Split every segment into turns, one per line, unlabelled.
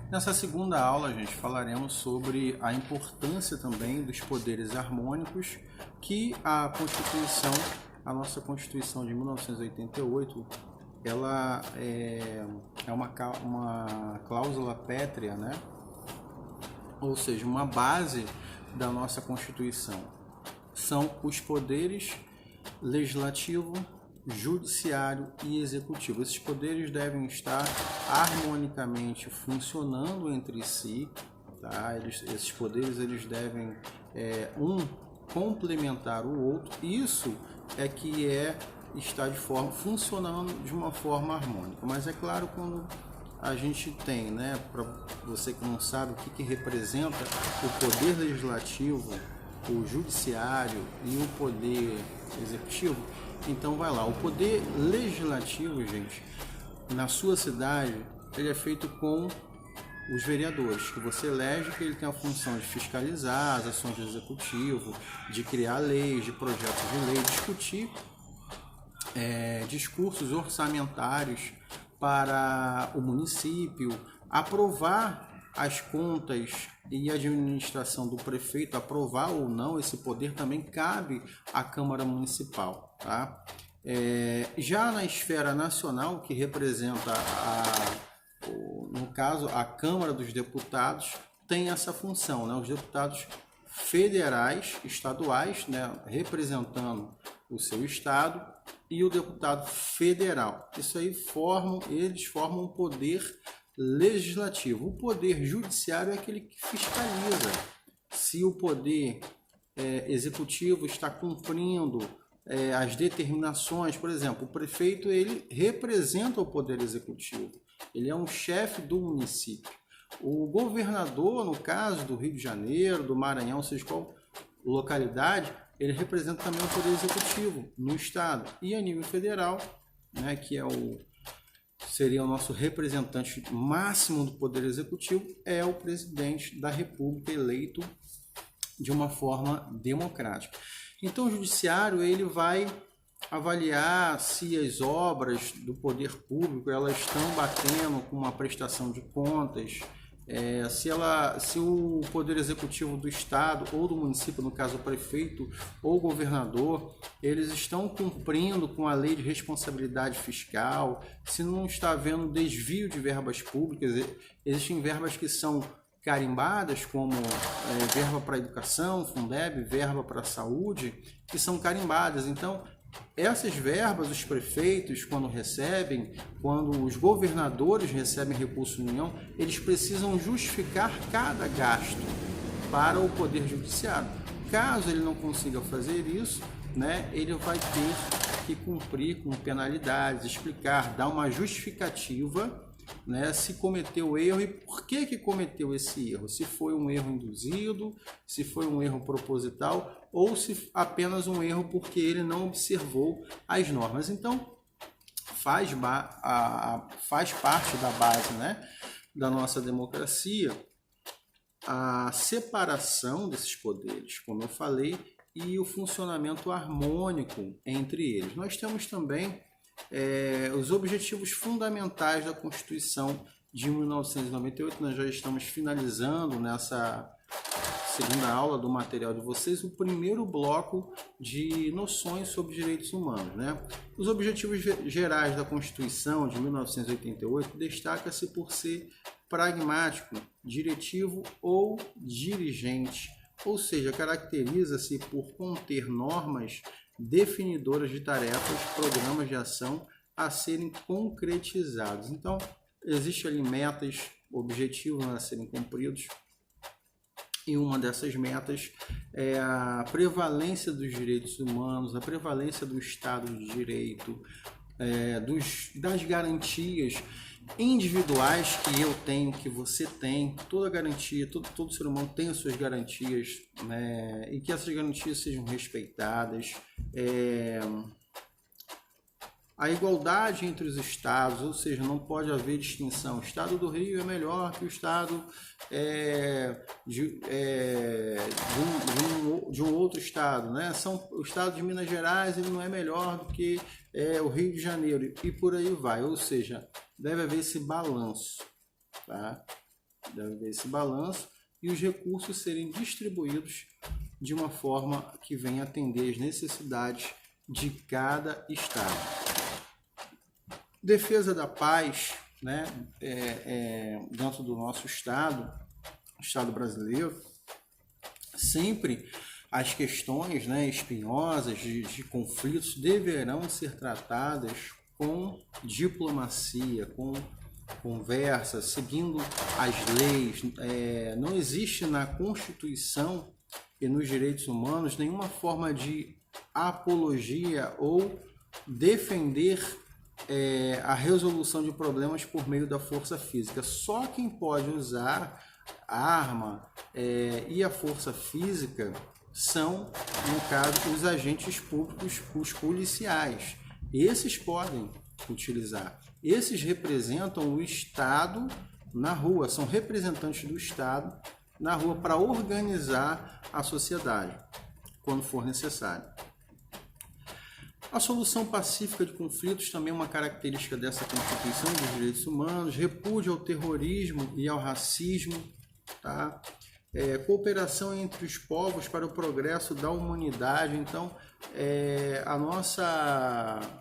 Nessa segunda aula, gente, falaremos sobre a importância também dos poderes harmônicos que a nossa Constituição de 1988, ela é uma cláusula pétrea, né? Ou seja, uma base da nossa Constituição. São os poderes legislativo, judiciário e executivo. Esses poderes devem estar harmonicamente funcionando entre si, tá? Esses poderes eles devem um complementar o outro. Isso é que está funcionando de uma forma harmônica. Mas é claro, quando a gente tem, né, para você que não sabe o que representa o poder legislativo, o judiciário e o poder executivo, então vai lá. O poder legislativo, gente, na sua cidade, ele é feito com os vereadores, que você elege, que ele tem a função de fiscalizar as ações do executivo, de criar leis, de projetos de lei, discutir discursos orçamentários para o município, aprovar as contas e a administração do prefeito, aprovar ou não, esse poder também cabe à Câmara Municipal, tá? Já na esfera nacional, que representa, no caso, a Câmara dos Deputados, tem essa função, né? Os deputados federais, estaduais, né, representando o seu estado, e o deputado federal. Isso aí eles formam um poder legislativo. O poder judiciário é aquele que fiscaliza se o poder executivo está cumprindo as determinações. Por exemplo, o prefeito, ele representa o poder executivo, ele é um chefe do município. O governador, no caso do Rio de Janeiro, do Maranhão, seja qual localidade, ele representa também o poder executivo no estado. E a nível federal, né, que seria o nosso representante máximo do poder executivo, é o presidente da República, eleito de uma forma democrática. Então o judiciário, ele vai avaliar se as obras do poder público elas estão batendo com uma prestação de contas, se o poder executivo do estado ou do município, no caso o prefeito ou o governador, eles estão cumprindo com a lei de responsabilidade fiscal, se não está havendo desvio de verbas públicas. Existem verbas que são carimbadas, como verba para educação, Fundeb, verba para saúde, que são carimbadas. Então, essas verbas, os prefeitos, quando os governadores recebem recurso da União, eles precisam justificar cada gasto para o Poder Judiciário. Caso ele não consiga fazer isso, né, ele vai ter que cumprir com penalidades, explicar, dar uma justificativa, né, se cometeu erro e por que cometeu esse erro, se foi um erro induzido, se foi um erro proposital ou se apenas um erro porque ele não observou as normas. Então faz parte da base, né, da nossa democracia a separação desses poderes, como eu falei, e o funcionamento harmônico entre eles. Nós temos também os objetivos fundamentais da Constituição de 1998. Nós já estamos finalizando nessa segunda aula do material de vocês o primeiro bloco de noções sobre direitos humanos, né? Os objetivos gerais da Constituição de 1988 destaca-se por ser pragmático, diretivo ou dirigente, ou seja, caracteriza-se por conter normas definidoras de tarefas, programas de ação a serem concretizados. Então, existem ali metas, objetivos a serem cumpridos, e uma dessas metas é a prevalência dos direitos humanos, a prevalência do Estado de Direito, das garantias individuais que eu tenho, que você tem, toda garantia, todo ser humano tem as suas garantias, né, e que essas garantias sejam respeitadas. A igualdade entre os estados, ou seja, não pode haver distinção. O estado do Rio é melhor que o estado de um outro estado, né? O estado de Minas Gerais ele não é melhor do que o Rio de Janeiro, e por aí vai. Ou seja, deve haver esse balanço, tá? deve haver esse balanço e os recursos serem distribuídos de uma forma que venha atender às necessidades de cada estado. Defesa da paz, né, dentro do nosso estado brasileiro, sempre as questões, né, espinhosas de conflitos deverão ser tratadas com diplomacia, com conversa, seguindo as leis. Não existe na Constituição e nos direitos humanos nenhuma forma de apologia ou defender a resolução de problemas por meio da força física. Só quem pode usar a arma e a força física são, no caso, os agentes públicos, os policiais. Esses podem utilizar. Esses representam o Estado na rua, são representantes do Estado na rua para organizar a sociedade, quando for necessário. A solução pacífica de conflitos também é uma característica dessa Constituição dos Direitos Humanos, repúdio ao terrorismo e ao racismo, tá? Cooperação entre os povos para o progresso da humanidade. Então,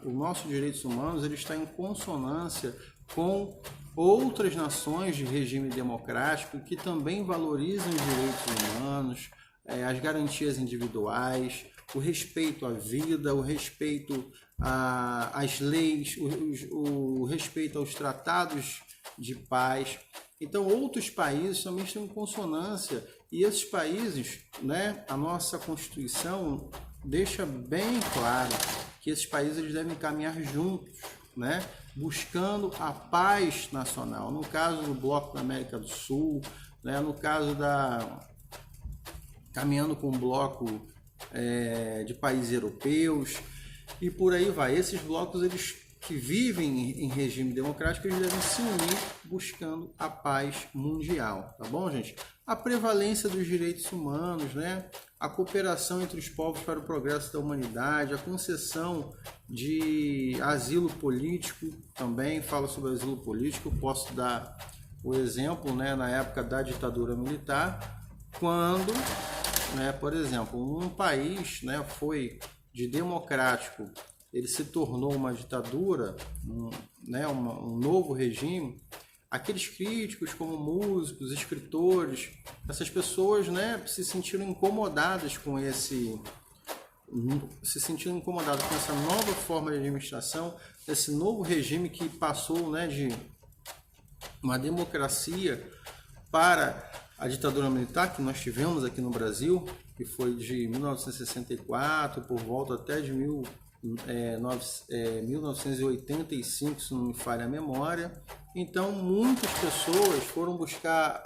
o nosso direitos humanos ele está em consonância com outras nações de regime democrático que também valorizam os direitos humanos, as garantias individuais, o respeito à vida, o respeito às leis, o respeito aos tratados de paz. Então, outros países também estão em consonância e esses países, né, a nossa Constituição deixa bem claro que esses países eles devem caminhar juntos, né, buscando a paz nacional. No caso do Bloco da América do Sul, né, no caso caminhando com o bloco de países europeus e por aí vai. Esses blocos eles que vivem em regime democrático, eles devem se unir buscando a paz mundial, tá bom, gente? A prevalência dos direitos humanos, né? A cooperação entre os povos para o progresso da humanidade, a concessão de asilo político, também falo sobre asilo político, posso dar o exemplo, né, na época da ditadura militar, quando, né, por exemplo, um país, né, foi de democrático, ele se tornou uma ditadura, um novo regime, aqueles críticos como músicos, escritores, essas pessoas, né, se sentiram incomodadas com essa nova forma de administração, esse novo regime que passou, né, de uma democracia para a ditadura militar que nós tivemos aqui no Brasil, que foi de 1964 por volta até de 1985, se não me falha a memória. Então, muitas pessoas foram buscar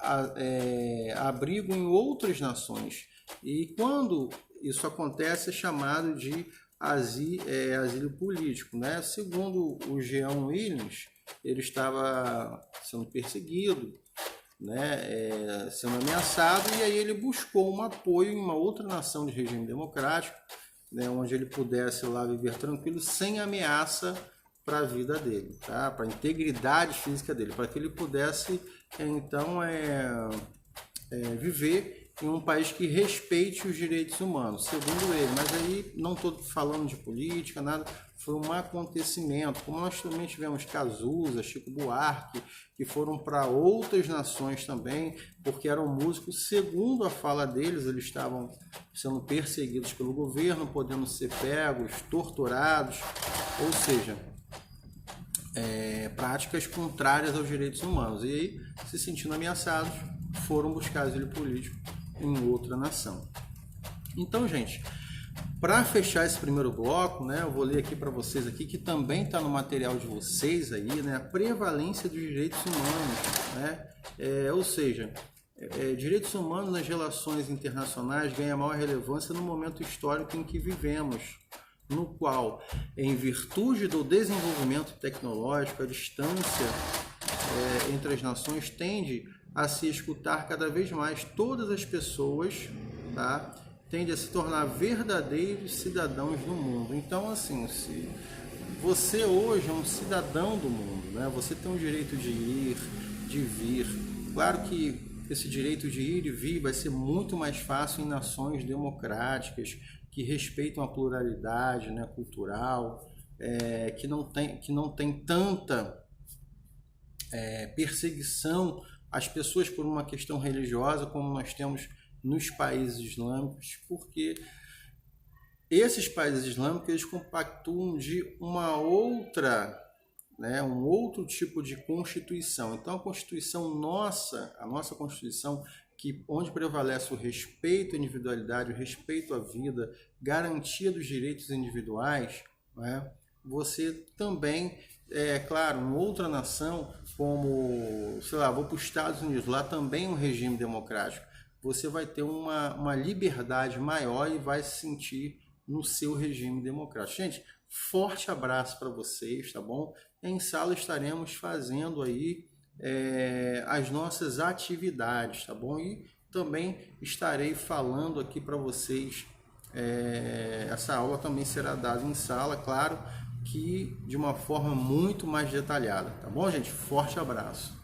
abrigo em outras nações. E quando isso acontece, é chamado de asilo político, né? Segundo o Jean Willis, ele estava sendo perseguido, né? Sendo ameaçado, e aí ele buscou um apoio em uma outra nação de regime democrático, né, onde ele pudesse lá viver tranquilo, sem ameaça para a vida dele, tá? Para a integridade física dele, para que ele pudesse, então, viver em um país que respeite os direitos humanos, segundo ele. Mas aí não estou falando de política, nada, foi um acontecimento, como nós também tivemos Cazuza, Chico Buarque, que foram para outras nações também, porque eram músicos, segundo a fala deles, eles estavam sendo perseguidos pelo governo, podendo ser pegos, torturados, ou seja, práticas contrárias aos direitos humanos. E aí, se sentindo ameaçados, foram buscar asilo político em outra nação. Então, gente, para fechar esse primeiro bloco, né, eu vou ler aqui para vocês aqui, que também está no material de vocês aí, né, a prevalência dos direitos humanos, né, ou seja, direitos humanos nas relações internacionais ganha maior relevância no momento histórico em que vivemos, no qual, em virtude do desenvolvimento tecnológico, a distância entre as nações tende a se escutar cada vez mais todas as pessoas, tá? Tende a se tornar verdadeiros cidadãos do mundo. Então, assim, se você hoje é um cidadão do mundo, né? Você tem o direito de ir, de vir, Claro que esse direito de ir e vir vai ser muito mais fácil em nações democráticas, que respeitam a pluralidade, né, cultural, que não tem tanta perseguição às pessoas por uma questão religiosa como nós temos nos países islâmicos, porque esses países islâmicos eles compactuam de uma outra, né, um outro tipo de constituição. Então a constituição nossa, a nossa constituição, que onde prevalece o respeito à individualidade, o respeito à vida, garantia dos direitos individuais, né, você também, claro, em outra nação, como, sei lá, vou para os Estados Unidos, lá também é um regime democrático, você vai ter uma liberdade maior e vai se sentir no seu regime democrático. Gente, forte abraço para vocês, tá bom? Em sala estaremos fazendo aí as nossas atividades, tá bom? E também estarei falando aqui para vocês, essa aula também será dada em sala, claro, que de uma forma muito mais detalhada, tá bom, gente? Forte abraço.